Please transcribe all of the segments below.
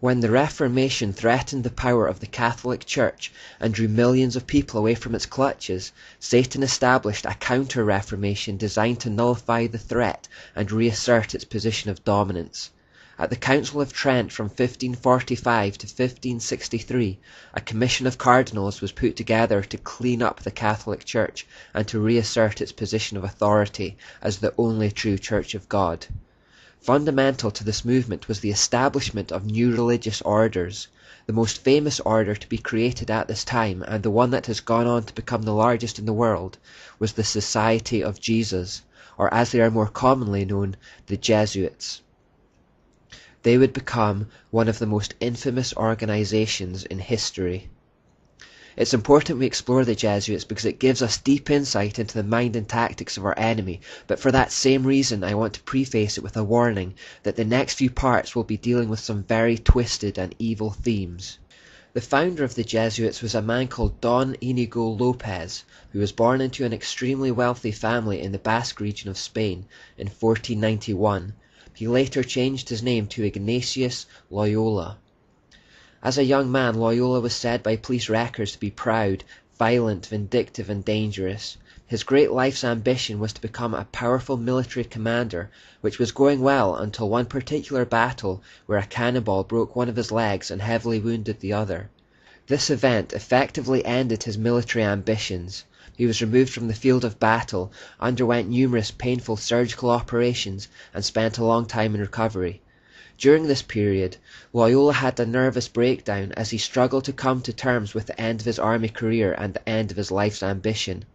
When the Reformation threatened the power of the Catholic Church and drew millions of people away from its clutches, Satan established a counter-Reformation designed to nullify the threat and reassert its position of dominance. At the Council of Trent from 1545 to 1563, a commission of cardinals was put together to clean up the Catholic Church and to reassert its position of authority as the only true Church of God. Fundamental to this movement was the establishment of new religious orders. The most famous order to be created at this time, and the one that has gone on to become the largest in the world, was the Society of Jesus, or as they are more commonly known, the Jesuits. They would become one of the most infamous organizations in history. It's important we explore the Jesuits because it gives us deep insight into the mind and tactics of our enemy, but for that same reason I want to preface it with a warning that the next few parts will be dealing with some very twisted and evil themes. The founder of the Jesuits was a man called Don Inigo Lopez, who was born into an extremely wealthy family in the Basque region of Spain in 1491. He later changed his name to Ignatius Loyola. As a young man, Loyola was said by police records to be proud, violent, vindictive, and dangerous. His great life's ambition was to become a powerful military commander, which was going well until one particular battle where a cannonball broke one of his legs and heavily wounded the other. This event effectively ended his military ambitions. He was removed from the field of battle, underwent numerous painful surgical operations, and spent a long time in recovery. During this period, Loyola had a nervous breakdown as he struggled to come to terms with the end of his army career and the end of his life's ambition.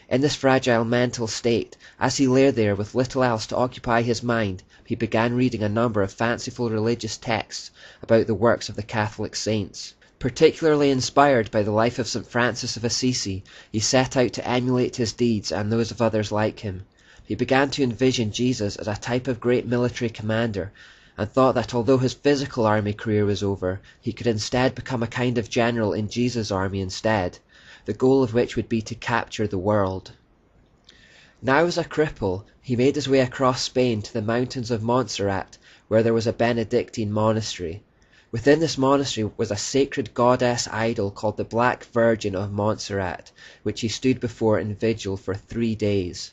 In this fragile mental state, as he lay there with little else to occupy his mind, he began reading a number of fanciful religious texts about the works of the Catholic saints. Particularly inspired by the life of St. Francis of Assisi, he set out to emulate his deeds and those of others like him. He began to envision Jesus as a type of great military commander, and thought that although his physical army career was over, he could instead become a kind of general in Jesus' army instead, the goal of which would be to capture the world. Now as a cripple, he made his way across Spain to the mountains of Montserrat, where there was a Benedictine monastery. Within this monastery was a sacred goddess idol called the Black Virgin of Montserrat, which he stood before in vigil for 3 days.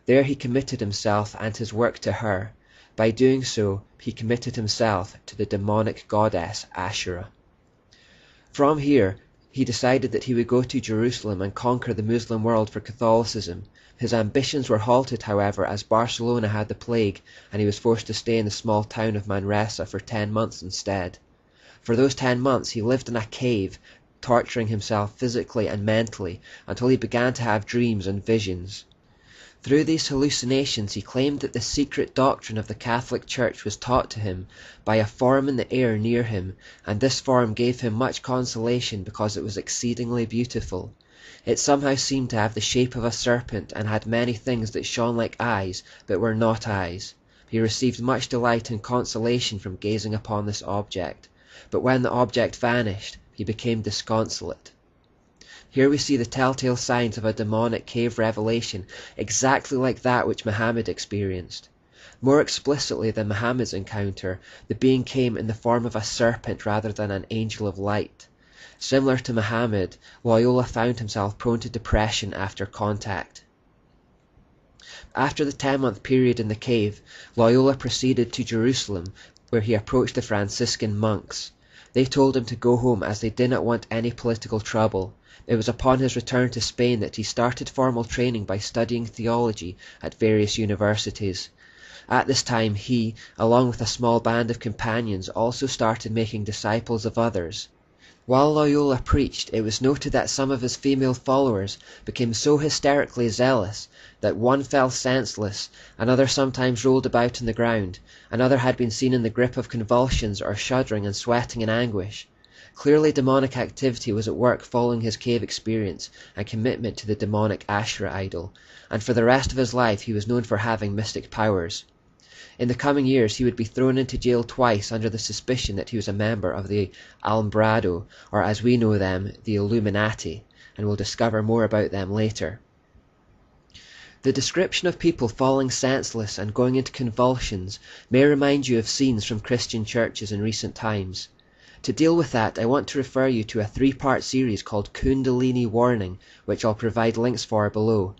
There he committed himself and his work to her. By doing so, he committed himself to the demonic goddess Asherah. From here, he decided that he would go to Jerusalem and conquer the Muslim world for Catholicism. His ambitions were halted, however, as Barcelona had the plague, and he was forced to stay in the small town of Manresa for 10 months instead. For those 10 months, he lived in a cave, torturing himself physically and mentally, until he began to have dreams and visions. Through these hallucinations he claimed that the secret doctrine of the Catholic Church was taught to him by a form in the air near him, and this form gave him much consolation because it was exceedingly beautiful. It somehow seemed to have the shape of a serpent and had many things that shone like eyes but were not eyes. He received much delight and consolation from gazing upon this object, but when the object vanished, he became disconsolate. Here we see the telltale signs of a demonic cave revelation, exactly like that which Muhammad experienced. More explicitly than Muhammad's encounter, the being came in the form of a serpent rather than an angel of light. Similar to Muhammad, Loyola found himself prone to depression after contact. After the 10-month period in the cave, Loyola proceeded to Jerusalem, where he approached the Franciscan monks. They told him to go home as they did not want any political trouble. It was upon his return to Spain that he started formal training by studying theology at various universities. At this time he, along with a small band of companions, also started making disciples of others. While Loyola preached, it was noted that some of his female followers became so hysterically zealous that one fell senseless, another sometimes rolled about on the ground, another had been seen in the grip of convulsions or shuddering and sweating in anguish. Clearly demonic activity was at work following his cave experience and commitment to the demonic Asherah idol, and for the rest of his life he was known for having mystic powers. In the coming years he would be thrown into jail twice under the suspicion that he was a member of the Alumbrado, or as we know them, the Illuminati, and we'll discover more about them later. The description of people falling senseless and going into convulsions may remind you of scenes from Christian churches in recent times. To deal with that, I want to refer you to a 3-part series called Kundalini Warning, which I'll provide links for below.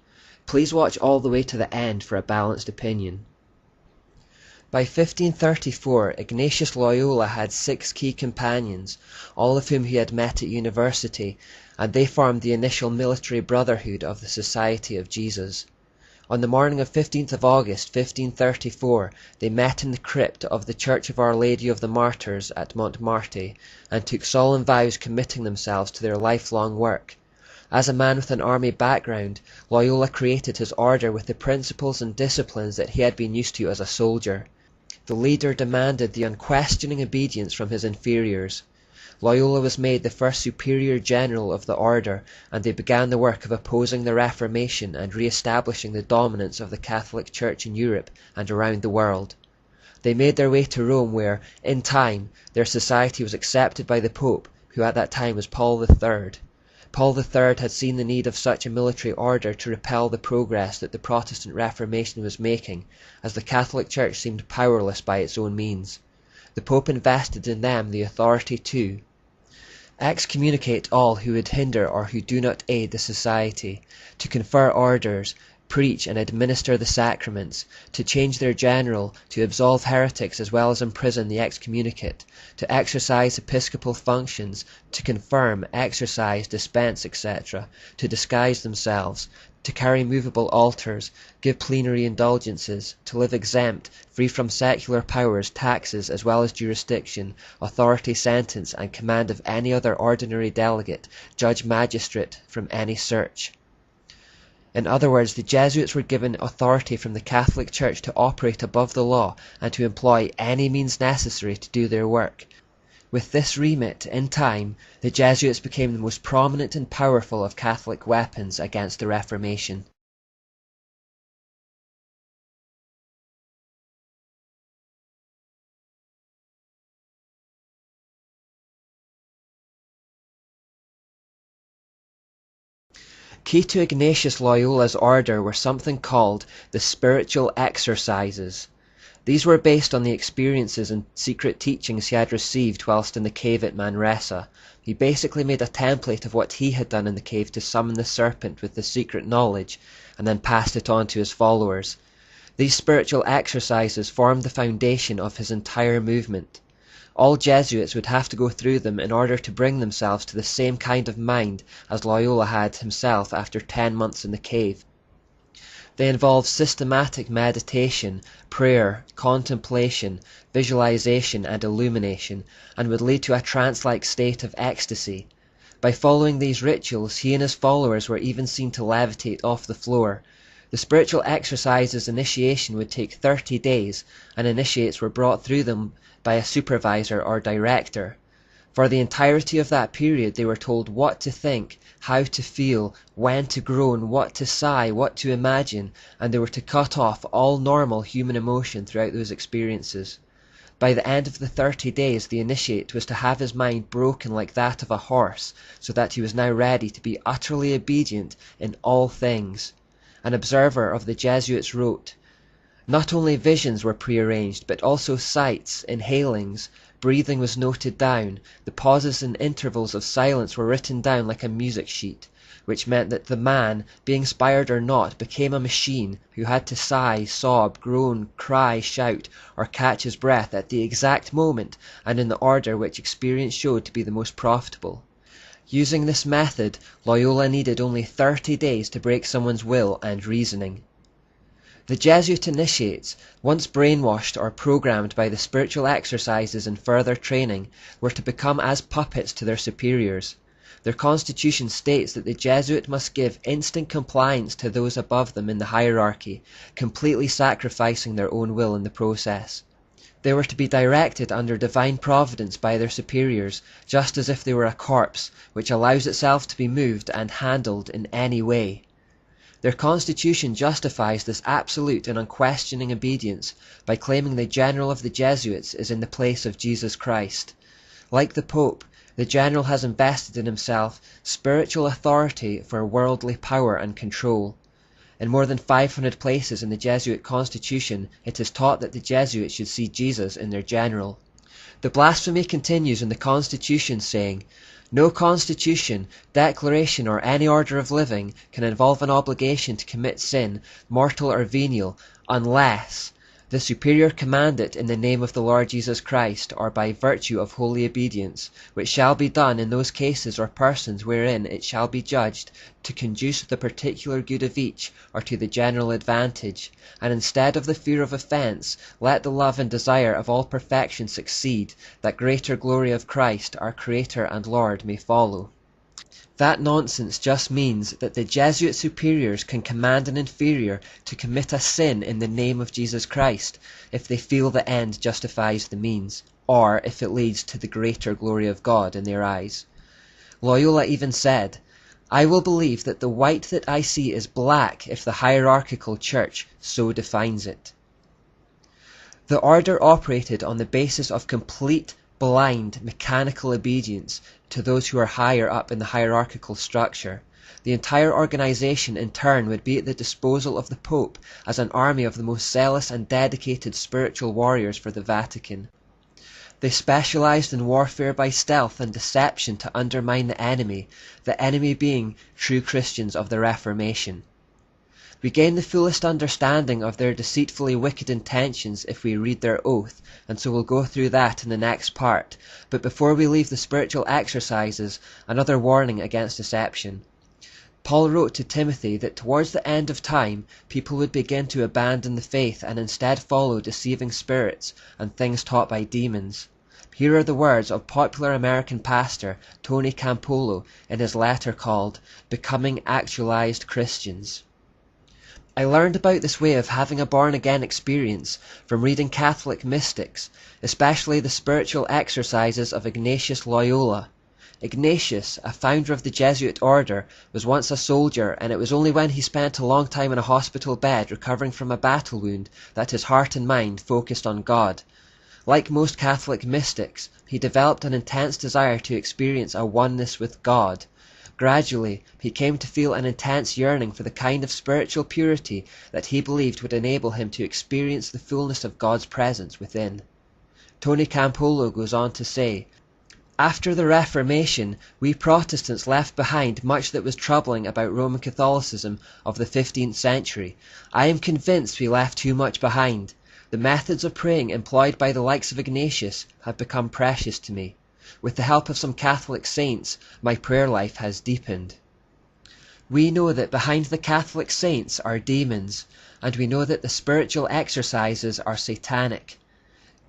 Please watch all the way to the end for a balanced opinion. By 1534, Ignatius Loyola had 6 key companions, all of whom he had met at university, and they formed the initial military brotherhood of the Society of Jesus. On the morning of 15th of August 1534, they met in the crypt of the Church of Our Lady of the Martyrs at Montmartre, and took solemn vows committing themselves to their lifelong work. As a man with an army background, Loyola created his order with the principles and disciplines that he had been used to as a soldier. The leader demanded the unquestioning obedience from his inferiors. Loyola was made the first superior general of the order, and they began the work of opposing the Reformation and re-establishing the dominance of the Catholic Church in Europe and around the world. They made their way to Rome where, in time, their society was accepted by the Pope, who at that time was Paul III. Paul III had seen the need of such a military order to repel the progress that the Protestant Reformation was making, as the Catholic Church seemed powerless by its own means. The Pope invested in them the authority to excommunicate all who would hinder or who do not aid the society, to confer orders, preach and administer the sacraments, to change their general, to absolve heretics as well as imprison the excommunicate, to exercise episcopal functions, to confirm, exorcise, dispense, etc., to disguise themselves, to carry movable altars, give plenary indulgences, to live exempt, free from secular powers, taxes, as well as jurisdiction, authority, sentence, and command of any other ordinary delegate, judge, magistrate, from any search. In other words, the Jesuits were given authority from the Catholic Church to operate above the law and to employ any means necessary to do their work. With this remit, in time, the Jesuits became the most prominent and powerful of Catholic weapons against the Reformation. Key to Ignatius Loyola's order were something called the spiritual exercises. These were based on the experiences and secret teachings he had received whilst in the cave at Manresa. He basically made a template of what he had done in the cave to summon the serpent with the secret knowledge, and then passed it on to his followers. These spiritual exercises formed the foundation of his entire movement. All Jesuits would have to go through them in order to bring themselves to the same kind of mind as Loyola had himself after 10 months in the cave. They involved systematic meditation, prayer, contemplation, visualization and illumination, and would lead to a trance-like state of ecstasy. By following these rituals, he and his followers were even seen to levitate off the floor. The spiritual exercises initiation would take 30 days, and initiates were brought through them by a supervisor or director. For the entirety of that period they were told what to think, how to feel, when to groan, what to sigh, what to imagine, and they were to cut off all normal human emotion throughout those experiences. By the end of the 30 days the initiate was to have his mind broken like that of a horse, so that he was now ready to be utterly obedient in all things. An observer of the Jesuits wrote, "Not only visions were prearranged, but also sights, inhalings, breathing was noted down, the pauses and intervals of silence were written down like a music sheet, which meant that the man, being inspired or not, became a machine who had to sigh, sob, groan, cry, shout, or catch his breath at the exact moment and in the order which experience showed to be the most profitable." Using this method, Loyola needed only 30 days to break someone's will and reasoning. The Jesuit initiates, once brainwashed or programmed by the spiritual exercises and further training, were to become as puppets to their superiors. Their constitution states that the Jesuit must give instant compliance to those above them in the hierarchy, completely sacrificing their own will in the process. They were to be directed under divine providence by their superiors, just as if they were a corpse, which allows itself to be moved and handled in any way. Their constitution justifies this absolute and unquestioning obedience by claiming the general of the Jesuits is in the place of Jesus Christ. Like the Pope, the general has invested in himself spiritual authority for worldly power and control. In more than 500 places in the Jesuit constitution, it is taught that the Jesuits should see Jesus in their general. The blasphemy continues in the Constitution, saying, "No constitution, declaration, or any order of living can involve an obligation to commit sin, mortal or venial, unless the superior command it in the name of the Lord Jesus Christ, or by virtue of holy obedience, which shall be done in those cases or persons wherein it shall be judged to conduce to the particular good of each, or to the general advantage, and instead of the fear of offence, let the love and desire of all perfection succeed, that greater glory of Christ, our Creator and Lord, may follow." That nonsense just means that the Jesuit superiors can command an inferior to commit a sin in the name of Jesus Christ, if they feel the end justifies the means, or if it leads to the greater glory of God in their eyes. Loyola even said, "I will believe that the white that I see is black if the hierarchical church so defines it." The order operated on the basis of complete, blind, mechanical obedience to those who are higher up in the hierarchical structure. The entire organization in turn would be at the disposal of the Pope as an army of the most zealous and dedicated spiritual warriors for the Vatican. They specialized in warfare by stealth and deception to undermine the enemy being true Christians of the Reformation. We gain the fullest understanding of their deceitfully wicked intentions if we read their oath, and so we'll go through that in the next part. But before we leave the spiritual exercises, another warning against deception. Paul wrote to Timothy that towards the end of time, people would begin to abandon the faith and instead follow deceiving spirits and things taught by demons. Here are the words of popular American pastor Tony Campolo in his letter called "Becoming Actualized Christians." I learned about this way of having a born-again experience from reading Catholic mystics, especially the spiritual exercises of Ignatius Loyola. Ignatius, a founder of the Jesuit order, was once a soldier, and it was only when he spent a long time in a hospital bed recovering from a battle wound that his heart and mind focused on God. Like most Catholic mystics, he developed an intense desire to experience a oneness with God. Gradually, he came to feel an intense yearning for the kind of spiritual purity that he believed would enable him to experience the fullness of God's presence within. Tony Campolo goes on to say, "After the Reformation, we Protestants left behind much that was troubling about Roman Catholicism of the 15th century. I am convinced we left too much behind. The methods of praying employed by the likes of Ignatius have become precious to me. With the help of some Catholic saints, my prayer life has deepened." We know that behind the Catholic saints are demons, and we know that the spiritual exercises are satanic.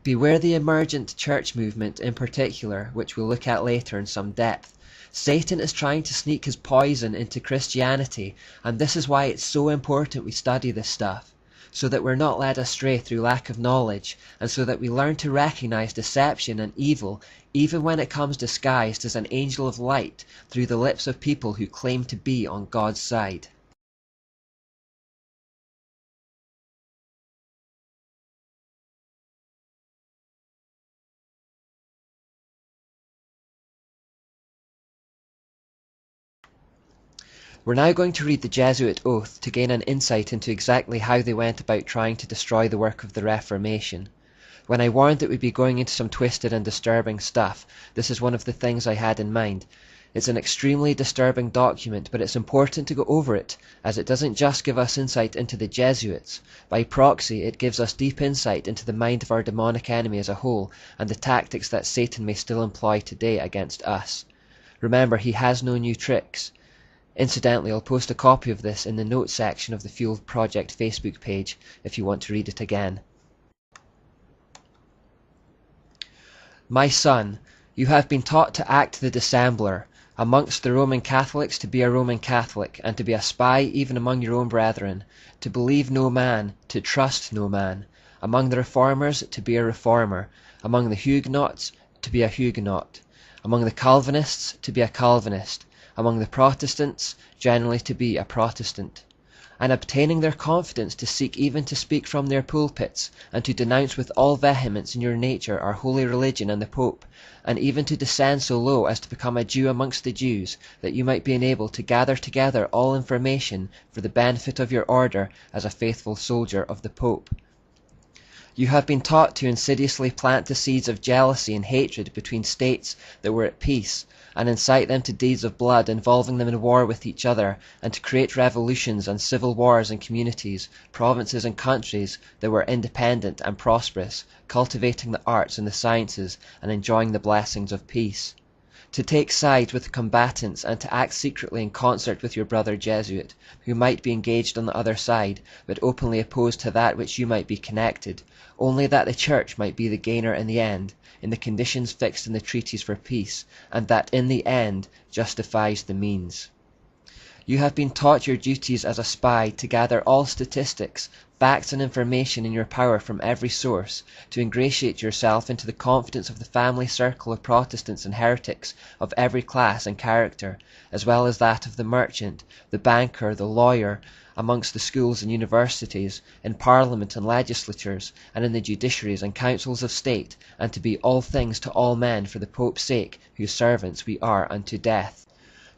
Beware the emergent church movement in particular, which we'll look at later in some depth. Satan is trying to sneak his poison into Christianity, and this is why it's so important we study this stuff, so that we're not led astray through lack of knowledge, and so that we learn to recognize deception and evil even when it comes disguised as an angel of light through the lips of people who claim to be on God's side. We're now going to read the Jesuit Oath to gain an insight into exactly how they went about trying to destroy the work of the Reformation. When I warned that we'd be going into some twisted and disturbing stuff, this is one of the things I had in mind. It's an extremely disturbing document, but it's important to go over it, as it doesn't just give us insight into the Jesuits. By proxy, it gives us deep insight into the mind of our demonic enemy as a whole, and the tactics that Satan may still employ today against us. Remember, he has no new tricks. Incidentally, I'll post a copy of this in the notes section of the Fuel Project Facebook page if you want to read it again. My son, you have been taught to act the dissembler, amongst the Roman Catholics to be a Roman Catholic, and to be a spy even among your own brethren, to believe no man, to trust no man, among the Reformers to be a Reformer, among the Huguenots to be a Huguenot, among the Calvinists to be a Calvinist, among the Protestants generally to be a Protestant, and obtaining their confidence to seek even to speak from their pulpits, and to denounce with all vehemence in your nature our holy religion and the Pope, and even to descend so low as to become a Jew amongst the Jews, that you might be enabled to gather together all information for the benefit of your order as a faithful soldier of the Pope. You have been taught to insidiously plant the seeds of jealousy and hatred between states that were at peace, and incite them to deeds of blood involving them in war with each other, and to create revolutions and civil wars in communities, provinces and countries that were independent and prosperous, cultivating the arts and the sciences, and enjoying the blessings of peace. To take sides with the combatants, and to act secretly in concert with your brother Jesuit, who might be engaged on the other side, but openly opposed to that which you might be connected, only that the Church might be the gainer in the end, in the conditions fixed in the treaties for peace, and that in the end justifies the means. You have been taught your duties as a spy to gather all statistics, facts and information in your power from every source, to ingratiate yourself into the confidence of the family circle of Protestants and heretics of every class and character, as well as that of the merchant, the banker, the lawyer, amongst the schools and universities, in parliament and legislatures, and in the judiciaries and councils of state, and to be all things to all men for the Pope's sake, whose servants we are unto death.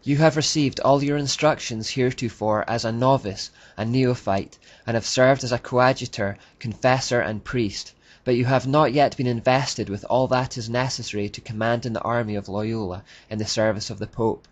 You have received all your instructions heretofore as a novice, a neophyte, and have served as a coadjutor, confessor, and priest, but you have not yet been invested with all that is necessary to command in the army of Loyola in the service of the Pope.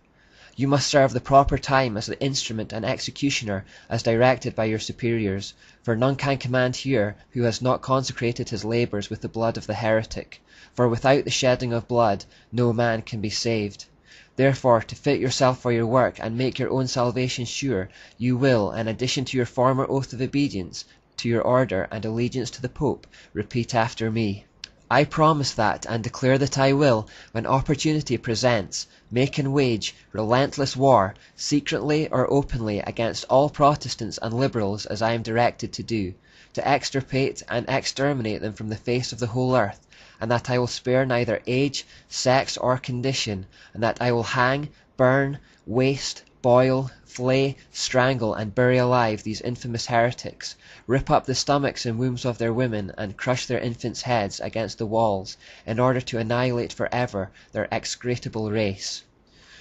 You must serve the proper time as the instrument and executioner as directed by your superiors, for none can command here who has not consecrated his labours with the blood of the heretic, for without the shedding of blood no man can be saved. Therefore, to fit yourself for your work and make your own salvation sure, you will, in addition to your former oath of obedience to your order and allegiance to the Pope, repeat after me. I promise that, and declare that I will, when opportunity presents, make and wage relentless war, secretly or openly, against all Protestants and Liberals as I am directed to do, to extirpate and exterminate them from the face of the whole earth, and that I will spare neither age, sex, or condition, and that I will hang, burn, waste, boil, flay, strangle, and bury alive these infamous heretics, rip up the stomachs and wombs of their women, and crush their infants' heads against the walls, in order to annihilate for ever their execrable race.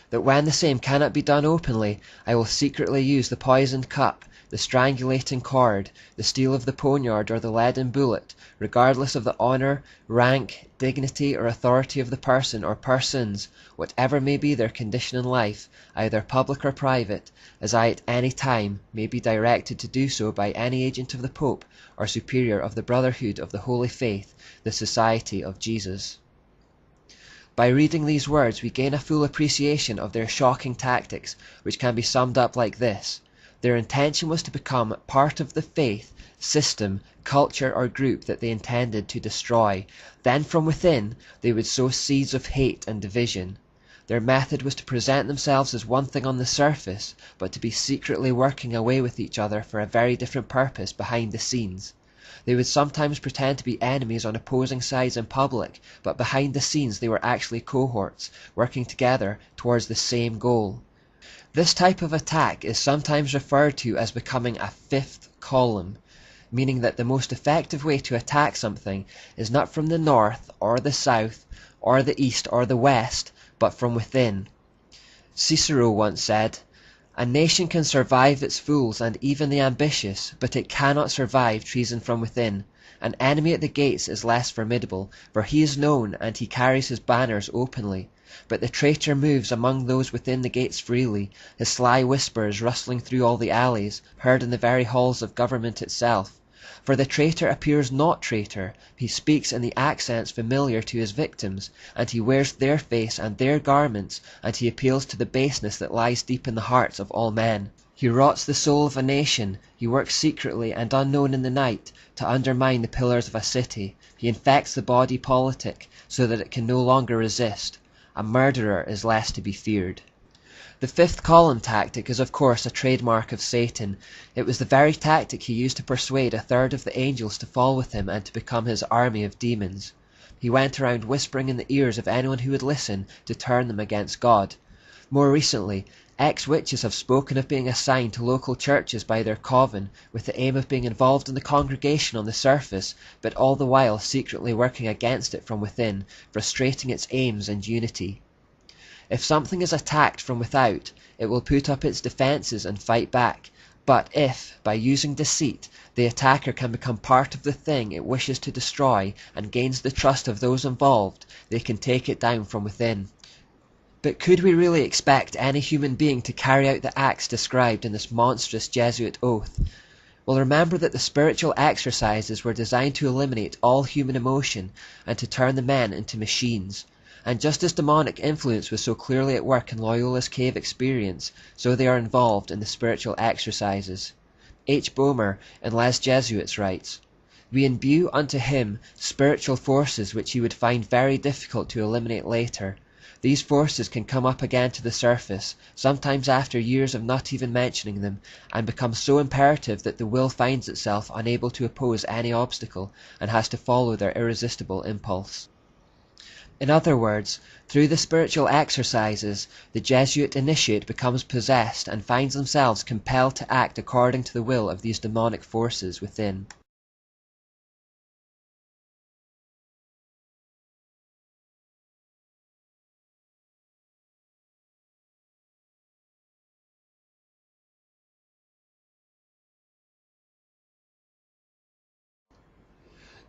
That when the same cannot be done openly, I will secretly use the poisoned cup, the strangulating cord, the steel of the poniard, or the leaden bullet, regardless of the honour, rank, dignity, or authority of the person or persons, whatever may be their condition in life, either public or private, as I at any time may be directed to do so by any agent of the Pope, or superior of the Brotherhood of the Holy Faith, the Society of Jesus. By reading these words we gain a full appreciation of their shocking tactics, which can be summed up like this. Their intention was to become part of the faith, system, culture, or group that they intended to destroy. Then from within they would sow seeds of hate and division. Their method was to present themselves as one thing on the surface, but to be secretly working away with each other for a very different purpose behind the scenes. They would sometimes pretend to be enemies on opposing sides in public, but behind the scenes they were actually cohorts, working together towards the same goal. This type of attack is sometimes referred to as becoming a fifth column, meaning that the most effective way to attack something is not from the north, or the south, or the east, or the west, but from within. Cicero once said, "A nation can survive its fools and even the ambitious, but it cannot survive treason from within. An enemy at the gates is less formidable, for he is known and he carries his banners openly. But the traitor moves among those within the gates freely, his sly whispers rustling through all the alleys, heard in the very halls of government itself. For the traitor appears not traitor, he speaks in the accents familiar to his victims, and he wears their face and their garments, and he appeals to the baseness that lies deep in the hearts of all men. He rots the soul of a nation, he works secretly and unknown in the night, to undermine the pillars of a city, he infects the body politic, so that it can no longer resist. A murderer is less to be feared." The fifth column tactic is of course a trademark of Satan. It was the very tactic he used to persuade a third of the angels to fall with him and to become his army of demons. He went around whispering in the ears of anyone who would listen to turn them against God. More recently, ex-witches have spoken of being assigned to local churches by their coven, with the aim of being involved in the congregation on the surface, but all the while secretly working against it from within, frustrating its aims and unity. If something is attacked from without, it will put up its defences and fight back, But if, by using deceit, the attacker can become part of the thing it wishes to destroy and gains the trust of those involved, they can take it down from within. But could we really expect any human being to carry out the acts described in this monstrous Jesuit oath? Well, remember that the spiritual exercises were designed to eliminate all human emotion and to turn the men into machines. And just as demonic influence was so clearly at work in Loyola's cave experience, so they are involved in the spiritual exercises. H. Boehmer in Les Jesuits writes, "We imbue unto him spiritual forces which he would find very difficult to eliminate later. These forces can come up again to the surface, sometimes after years of not even mentioning them, and become so imperative that the will finds itself unable to oppose any obstacle, and has to follow their irresistible impulse." In other words, through the spiritual exercises, the Jesuit initiate becomes possessed and finds themselves compelled to act according to the will of these demonic forces within.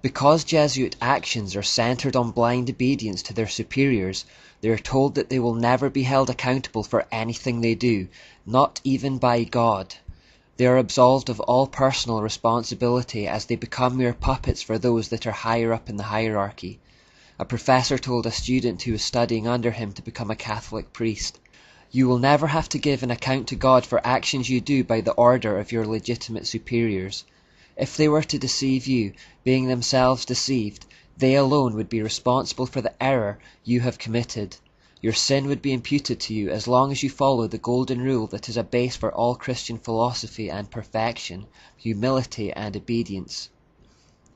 Because Jesuit actions are centered on blind obedience to their superiors, they are told that they will never be held accountable for anything they do, not even by God. They are absolved of all personal responsibility as they become mere puppets for those that are higher up in the hierarchy. A professor told a student who was studying under him to become a Catholic priest, "You will never have to give an account to God for actions you do by the order of your legitimate superiors. If they were to deceive you, being themselves deceived, they alone would be responsible for the error you have committed. Your sin would be imputed to you as long as you follow the golden rule that is a base for all Christian philosophy and perfection, humility and obedience."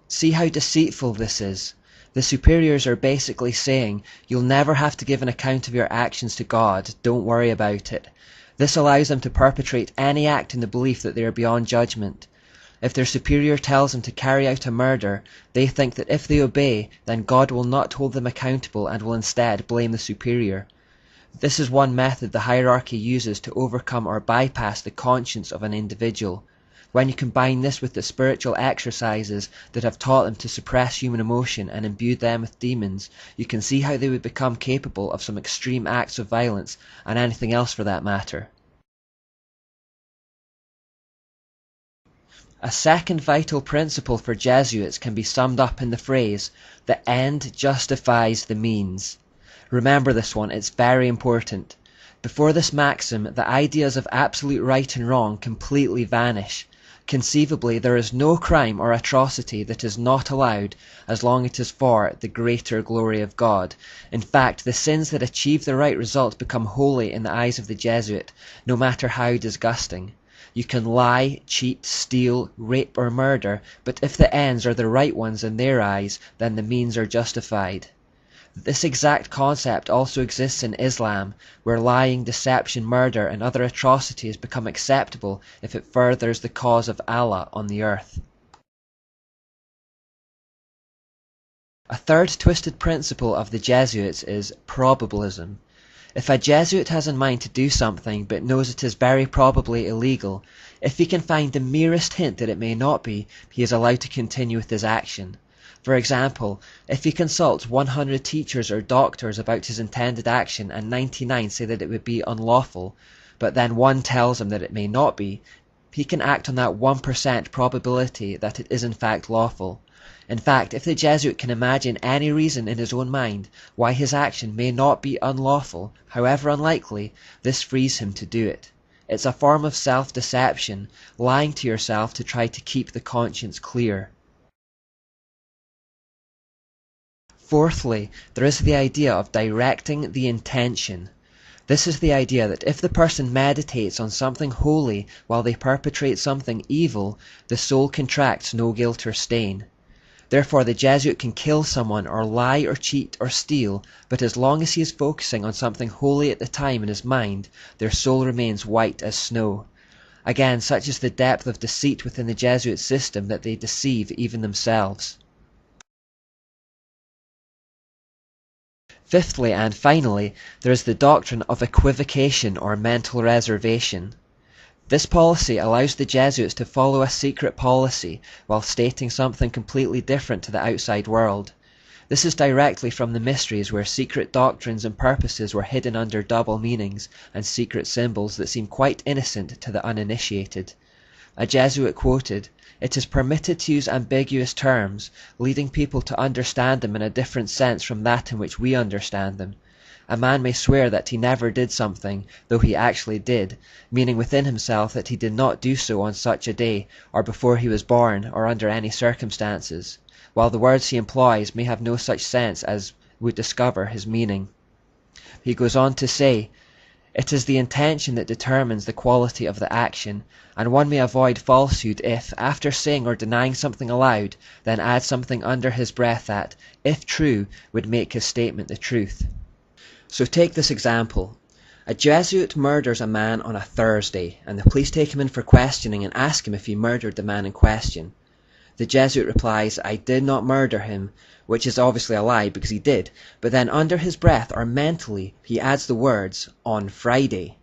See how deceitful this is. The superiors are basically saying, you'll never have to give an account of your actions to God, don't worry about it. This allows them to perpetrate any act in the belief that they are beyond judgment. If their superior tells them to carry out a murder, they think that if they obey, then God will not hold them accountable and will instead blame the superior. This is one method the hierarchy uses to overcome or bypass the conscience of an individual. When you combine this with the spiritual exercises that have taught them to suppress human emotion and imbued them with demons, you can see how they would become capable of some extreme acts of violence, and anything else for that matter. A second vital principle for Jesuits can be summed up in the phrase, "the end justifies the means." Remember this one, it's very important. Before this maxim, the ideas of absolute right and wrong completely vanish. Conceivably, there is no crime or atrocity that is not allowed as long as it is for the greater glory of God. In fact, the sins that achieve the right result become holy in the eyes of the Jesuit, no matter how disgusting. You can lie, cheat, steal, rape or murder, but if the ends are the right ones in their eyes, then the means are justified. This exact concept also exists in Islam, where lying, deception, murder and other atrocities become acceptable if it furthers the cause of Allah on the earth. A third twisted principle of the Jesuits is probabilism. If a Jesuit has in mind to do something but knows it is very probably illegal, if he can find the merest hint that it may not be, he is allowed to continue with his action. For example, if he consults 100 teachers or doctors about his intended action and 99 say that it would be unlawful, but then one tells him that it may not be, he can act on that 1% probability that it is in fact lawful. In fact, if the Jesuit can imagine any reason in his own mind why his action may not be unlawful, however unlikely, this frees him to do it. It's a form of self-deception, lying to yourself to try to keep the conscience clear. Fourthly, there is the idea of directing the intention. This is the idea that if the person meditates on something holy while they perpetrate something evil, the soul contracts no guilt or stain. Therefore the Jesuit can kill someone or lie or cheat or steal, but as long as he is focusing on something holy at the time in his mind, their soul remains white as snow. Again, such is the depth of deceit within the Jesuit system that they deceive even themselves. Fifthly and finally, there is the doctrine of equivocation or mental reservation. This policy allows the Jesuits to follow a secret policy while stating something completely different to the outside world. This is directly from the mysteries where secret doctrines and purposes were hidden under double meanings and secret symbols that seem quite innocent to the uninitiated. A Jesuit quoted, "It is permitted to use ambiguous terms, leading people to understand them in a different sense from that in which we understand them. A man may swear that he never did something, though he actually did, meaning within himself that he did not do so on such a day, or before he was born, or under any circumstances, while the words he employs may have no such sense as would discover his meaning." He goes on to say, "It is the intention that determines the quality of the action, and one may avoid falsehood if, after saying or denying something aloud, then add something under his breath that, if true, would make his statement the truth." So take this example. A Jesuit murders a man on a Thursday, and the police take him in for questioning and ask him if he murdered the man in question. The Jesuit replies, "I did not murder him," which is obviously a lie because he did, but then under his breath or mentally he adds the words, "on Friday."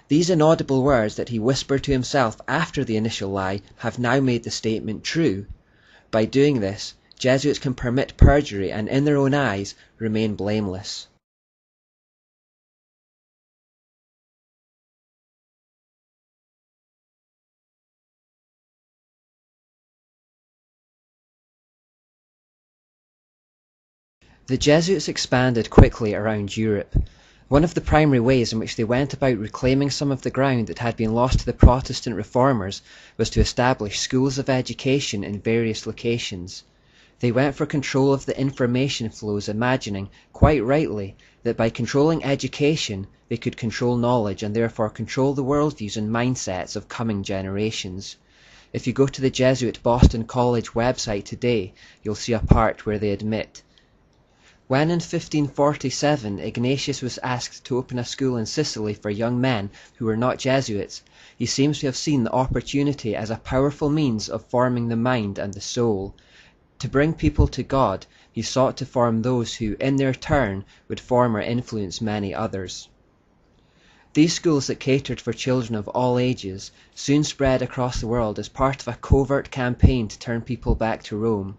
These inaudible words that he whispered to himself after the initial lie have now made the statement true. By doing this, Jesuits can permit perjury and in their own eyes remain blameless. The Jesuits expanded quickly around Europe. One of the primary ways in which they went about reclaiming some of the ground that had been lost to the Protestant reformers was to establish schools of education in various locations. They went for control of the information flows, imagining, quite rightly, that by controlling education they could control knowledge and therefore control the worldviews and mindsets of coming generations. If you go to the Jesuit Boston College website today, you'll see a part where they admit, when in 1547 Ignatius was asked to open a school in Sicily for young men who were not Jesuits, he seems to have seen the opportunity as a powerful means of forming the mind and the soul. To bring people to God, he sought to form those who, in their turn, would form or influence many others. These schools that catered for children of all ages soon spread across the world as part of a covert campaign to turn people back to Rome.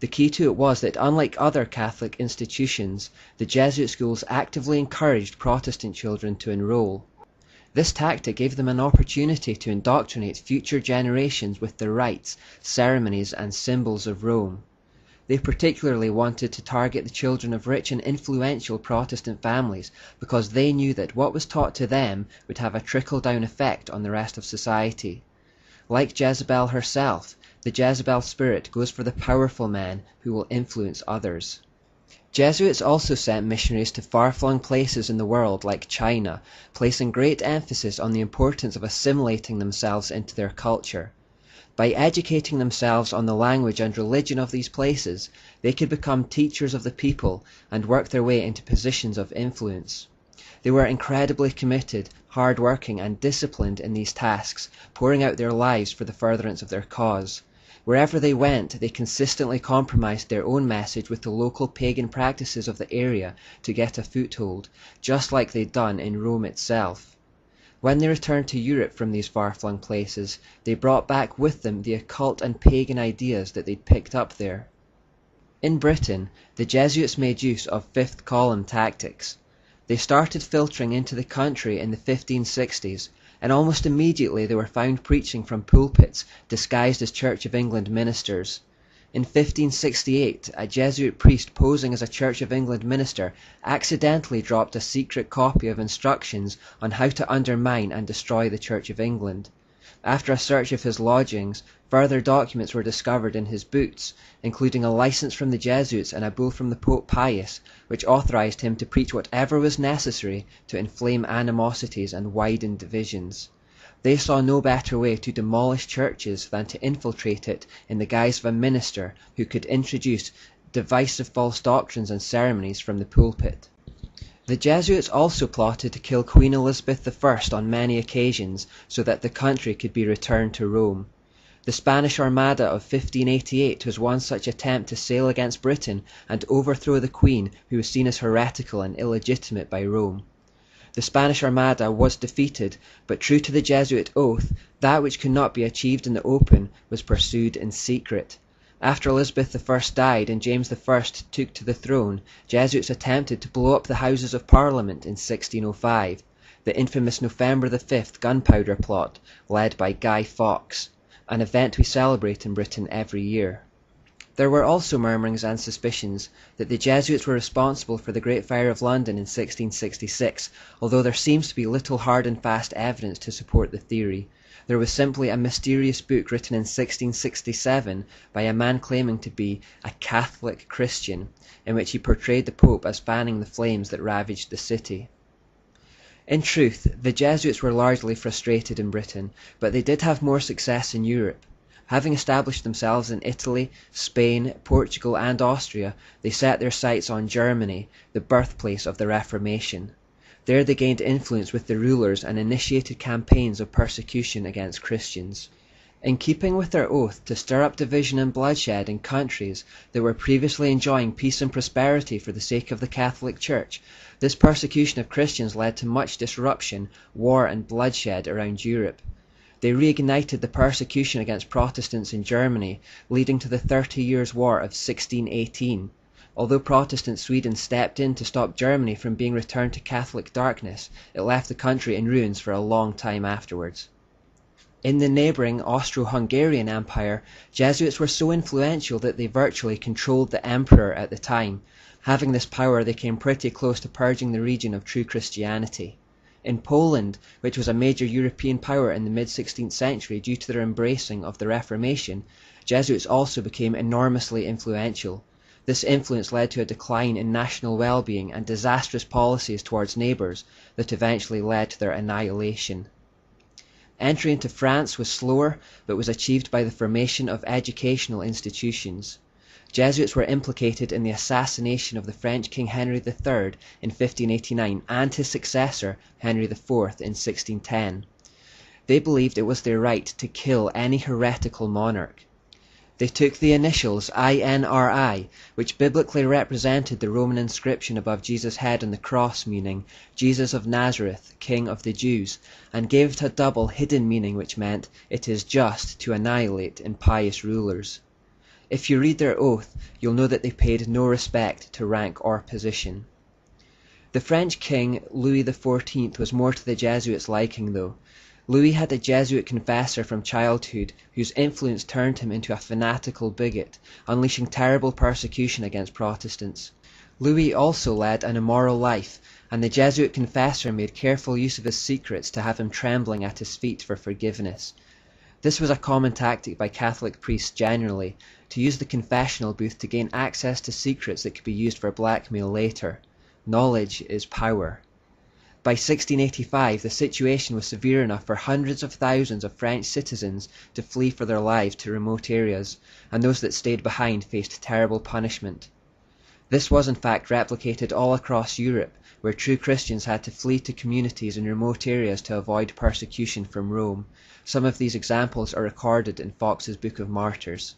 The key to it was that, unlike other Catholic institutions, the Jesuit schools actively encouraged Protestant children to enroll. This tactic gave them an opportunity to indoctrinate future generations with the rites, ceremonies, and symbols of Rome. They particularly wanted to target the children of rich and influential Protestant families because they knew that what was taught to them would have a trickle-down effect on the rest of society. Like Jezebel herself, the Jezebel spirit goes for the powerful men who will influence others. Jesuits also sent missionaries to far-flung places in the world like China, placing great emphasis on the importance of assimilating themselves into their culture. By educating themselves on the language and religion of these places, they could become teachers of the people and work their way into positions of influence. They were incredibly committed, hard-working, and disciplined in these tasks, pouring out their lives for the furtherance of their cause. Wherever they went, they consistently compromised their own message with the local pagan practices of the area to get a foothold, just like they'd done in Rome itself. When they returned to Europe from these far-flung places, they brought back with them the occult and pagan ideas that they'd picked up there. In Britain, the Jesuits made use of fifth column tactics. They started filtering into the country in the 1560s, and almost immediately they were found preaching from pulpits disguised as Church of England ministers. In 1568, a Jesuit priest posing as a Church of England minister accidentally dropped a secret copy of instructions on how to undermine and destroy the Church of England. After a search of his lodgings, further documents were discovered in his boots, including a license from the Jesuits and a bull from the Pope Pius, which authorized him to preach whatever was necessary to inflame animosities and widen divisions. They saw no better way to demolish churches than to infiltrate it in the guise of a minister who could introduce divisive false doctrines and ceremonies from the pulpit. The Jesuits also plotted to kill Queen Elizabeth I on many occasions so that the country could be returned to Rome. The Spanish Armada of 1588 was one such attempt to sail against Britain and overthrow the Queen, who was seen as heretical and illegitimate by Rome. The Spanish Armada was defeated, but true to the Jesuit oath, that which could not be achieved in the open was pursued in secret. After Elizabeth I died and James I took to the throne, Jesuits attempted to blow up the Houses of Parliament in 1605, the infamous November the 5th gunpowder plot, led by Guy Fawkes, an event we celebrate in Britain every year. There were also murmurings and suspicions that the Jesuits were responsible for the Great Fire of London in 1666, although there seems to be little hard and fast evidence to support the theory. There was simply a mysterious book written in 1667 by a man claiming to be a Catholic Christian, in which he portrayed the Pope as fanning the flames that ravaged the city. In truth, the Jesuits were largely frustrated in Britain, but they did have more success in Europe. Having established themselves in Italy, Spain, Portugal and Austria, they set their sights on Germany, the birthplace of the Reformation. There they gained influence with the rulers and initiated campaigns of persecution against Christians. In keeping with their oath to stir up division and bloodshed in countries that were previously enjoying peace and prosperity for the sake of the Catholic Church, this persecution of Christians led to much disruption, war and bloodshed around Europe. They reignited the persecution against Protestants in Germany, leading to the 30 Years' War of 1618. Although Protestant Sweden stepped in to stop Germany from being returned to Catholic darkness, it left the country in ruins for a long time afterwards. In the neighbouring Austro-Hungarian Empire, Jesuits were so influential that they virtually controlled the emperor at the time. Having this power, they came pretty close to purging the region of true Christianity. In Poland, which was a major European power in the mid-16th century due to their embracing of the Reformation, Jesuits also became enormously influential. This influence led to a decline in national well-being and disastrous policies towards neighbours that eventually led to their annihilation. Entry into France was slower, but was achieved by the formation of educational institutions. Jesuits were implicated in the assassination of the French King Henry III in 1589 and his successor, Henry IV, in 1610. They believed it was their right to kill any heretical monarch. They took the initials INRI, which biblically represented the Roman inscription above Jesus' head on the cross, meaning Jesus of Nazareth, King of the Jews, and gave it a double hidden meaning which meant it is just to annihilate impious rulers. If you read their oath, you'll know that they paid no respect to rank or position. The French king Louis XIV was more to the Jesuits' liking though. Louis had a Jesuit confessor from childhood whose influence turned him into a fanatical bigot, unleashing terrible persecution against Protestants. Louis also led an immoral life, and the Jesuit confessor made careful use of his secrets to have him trembling at his feet for forgiveness. This was a common tactic by Catholic priests generally, to use the confessional booth to gain access to secrets that could be used for blackmail later. Knowledge is power. By 1685, the situation was severe enough for hundreds of thousands of French citizens to flee for their lives to remote areas, and those that stayed behind faced terrible punishment. This was in fact replicated all across Europe, where true Christians had to flee to communities in remote areas to avoid persecution from Rome. Some of these examples are recorded in Fox's Book of Martyrs.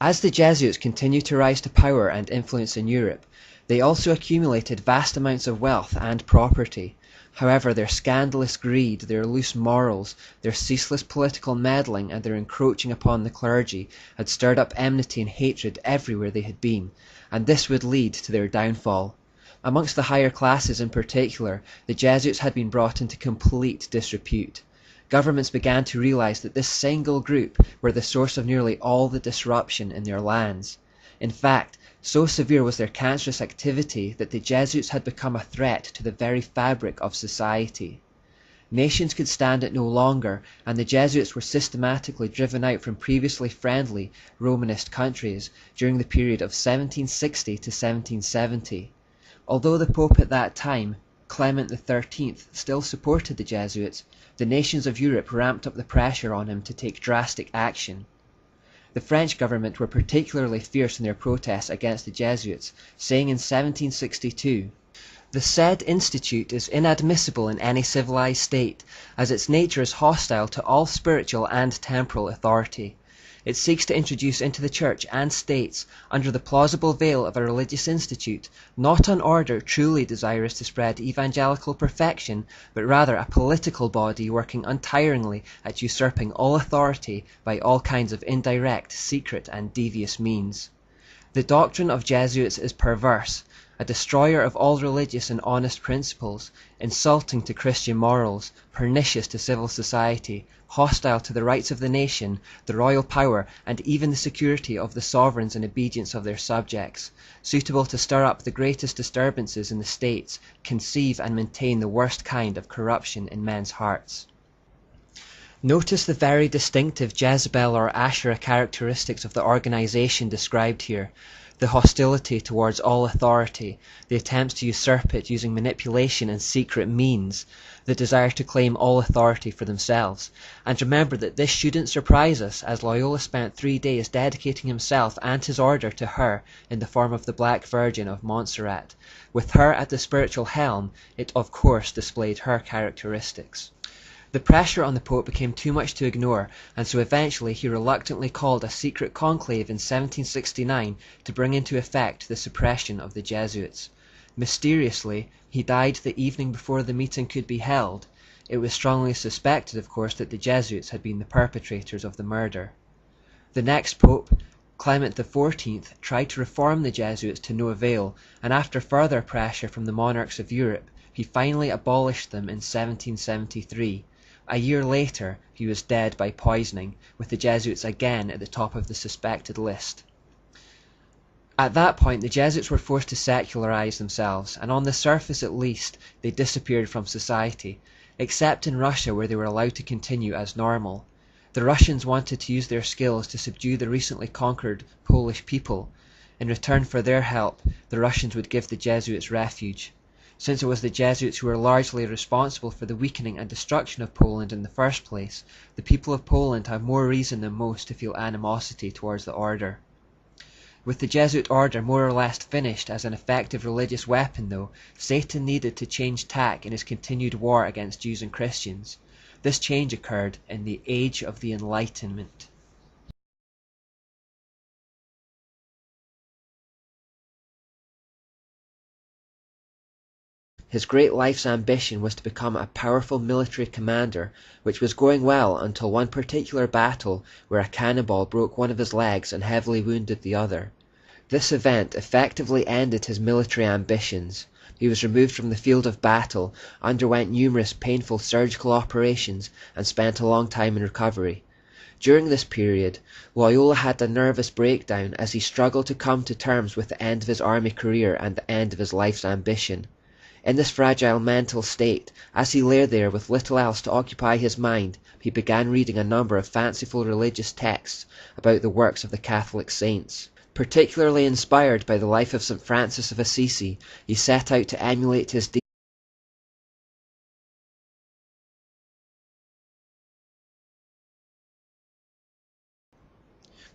As the Jesuits continued to rise to power and influence in Europe, they also accumulated vast amounts of wealth and property. However, their scandalous greed, their loose morals, their ceaseless political meddling and their encroaching upon the clergy had stirred up enmity and hatred everywhere they had been, and this would lead to their downfall. Amongst the higher classes in particular, the Jesuits had been brought into complete disrepute. Governments began to realize that this single group were the source of nearly all the disruption in their lands. In fact, so severe was their cancerous activity that the Jesuits had become a threat to the very fabric of society. Nations could stand it no longer, and the Jesuits were systematically driven out from previously friendly Romanist countries during the period of 1760 to 1770. Although the Pope at that time, Clement XIII, still supported the Jesuits, the nations of Europe ramped up the pressure on him to take drastic action. The French government were particularly fierce in their protests against the Jesuits, saying in 1762, "The said institute is inadmissible in any civilized state, as its nature is hostile to all spiritual and temporal authority. It seeks to introduce into the Church and states, under the plausible veil of a religious institute, not an order truly desirous to spread evangelical perfection, but rather a political body working untiringly at usurping all authority by all kinds of indirect, secret, and devious means. The doctrine of Jesuits is perverse, a destroyer of all religious and honest principles, insulting to Christian morals, pernicious to civil society, hostile to the rights of the nation, the royal power, and even the security of the sovereigns and obedience of their subjects, suitable to stir up the greatest disturbances in the states, conceive and maintain the worst kind of corruption in men's hearts. Notice the very distinctive Jezebel or Asherah characteristics of the organization described here. The hostility towards all authority, the attempts to usurp it using manipulation and secret means, the desire to claim all authority for themselves. And remember that this shouldn't surprise us, as Loyola spent 3 days dedicating himself and his order to her in the form of the Black Virgin of Montserrat. With her at the spiritual helm, it of course displayed her characteristics. The pressure on the Pope became too much to ignore, and so eventually he reluctantly called a secret conclave in 1769 to bring into effect the suppression of the Jesuits. Mysteriously, he died the evening before the meeting could be held. It was strongly suspected, of course, that the Jesuits had been the perpetrators of the murder. The next Pope, Clement XIV, tried to reform the Jesuits to no avail, and after further pressure from the monarchs of Europe, he finally abolished them in 1773. A year later, he was dead by poisoning, with the Jesuits again at the top of the suspected list. At that point, the Jesuits were forced to secularize themselves, and on the surface at least, they disappeared from society, except in Russia where they were allowed to continue as normal. The Russians wanted to use their skills to subdue the recently conquered Polish people. In return for their help, the Russians would give the Jesuits refuge. Since it was the Jesuits who were largely responsible for the weakening and destruction of Poland in the first place, the people of Poland have more reason than most to feel animosity towards the order. With the Jesuit order more or less finished as an effective religious weapon, though, Satan needed to change tack in his continued war against Jews and Christians. This change occurred in the Age of the Enlightenment. His great life's ambition was to become a powerful military commander, which was going well until one particular battle where a cannonball broke one of his legs and heavily wounded the other. This event effectively ended his military ambitions. He was removed from the field of battle, underwent numerous painful surgical operations, and spent a long time in recovery. During this period, Loyola had a nervous breakdown as he struggled to come to terms with the end of his army career and the end of his life's ambition. In this fragile mental state, as he lay there with little else to occupy his mind, he began reading a number of fanciful religious texts about the works of the Catholic saints. Particularly inspired by the life of St. Francis of Assisi, he set out to emulate his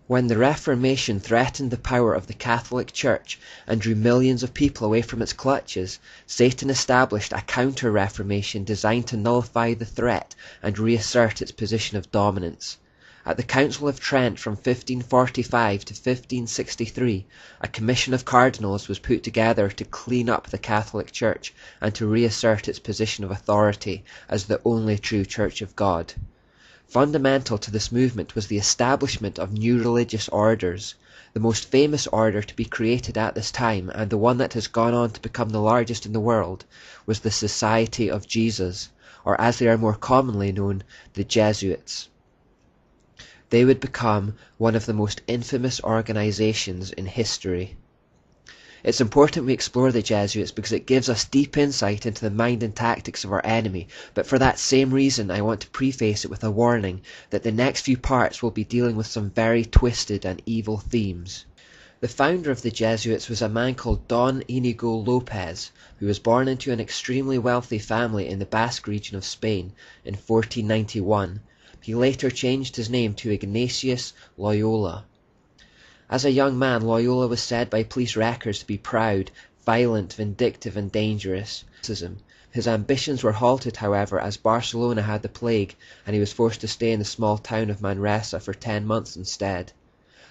When the Reformation threatened the power of the Catholic Church and drew millions of people away from its clutches, Satan established a counter-Reformation designed to nullify the threat and reassert its position of dominance. At the Council of Trent from 1545 to 1563, a commission of cardinals was put together to clean up the Catholic Church and to reassert its position of authority as the only true Church of God. Fundamental to this movement was the establishment of new religious orders. The most famous order to be created at this time, and the one that has gone on to become the largest in the world, was the Society of Jesus, or as they are more commonly known, the Jesuits. They would become one of the most infamous organizations in history. It's important we explore the Jesuits because it gives us deep insight into the mind and tactics of our enemy, but for that same reason I want to preface it with a warning that the next few parts will be dealing with some very twisted and evil themes. The founder of the Jesuits was a man called Don Inigo Lopez, who was born into an extremely wealthy family in the Basque region of Spain in 1491. He later changed his name to Ignatius Loyola. As a young man, Loyola was said by police records to be proud, violent, vindictive, and dangerous. His His ambitions were halted, however, as Barcelona had the plague, and he was forced to stay in the small town of Manresa for 10 months instead.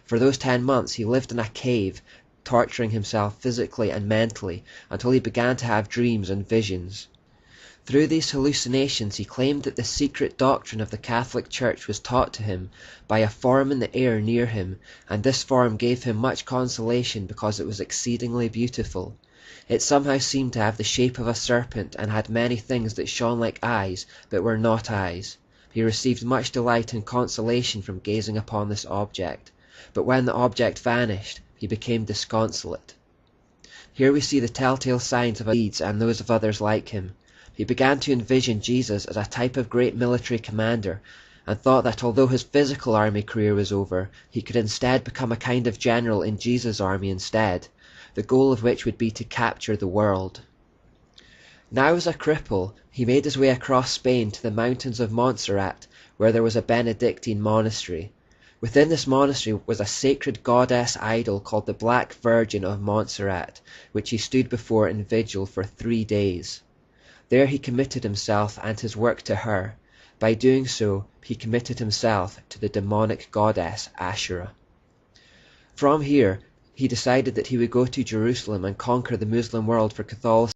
For those 10 months he lived in a cave, torturing himself physically and mentally until he began to have dreams and visions. Through these hallucinations he claimed that the secret doctrine of the Catholic Church was taught to him by a form in the air near him, and this form gave him much consolation because it was exceedingly beautiful. It somehow seemed to have the shape of a serpent, and had many things that shone like eyes, but were not eyes. He received much delight and consolation from gazing upon this object, but when the object vanished, he became disconsolate. Here we see the telltale signs of his deeds and those of others like him. He began to envision Jesus as a type of great military commander, and thought that although his physical army career was over, he could instead become a kind of general in Jesus' army instead, the goal of which would be to capture the world. Now as a cripple, he made his way across Spain to the mountains of Montserrat, where there was a Benedictine monastery. Within this monastery was a sacred goddess idol called the Black Virgin of Montserrat, which he stood before in vigil for 3 days. There he committed himself and his work to her. By doing so, he committed himself to the demonic goddess Asherah. From here, he decided that he would go to Jerusalem and conquer the Muslim world for Catholicism.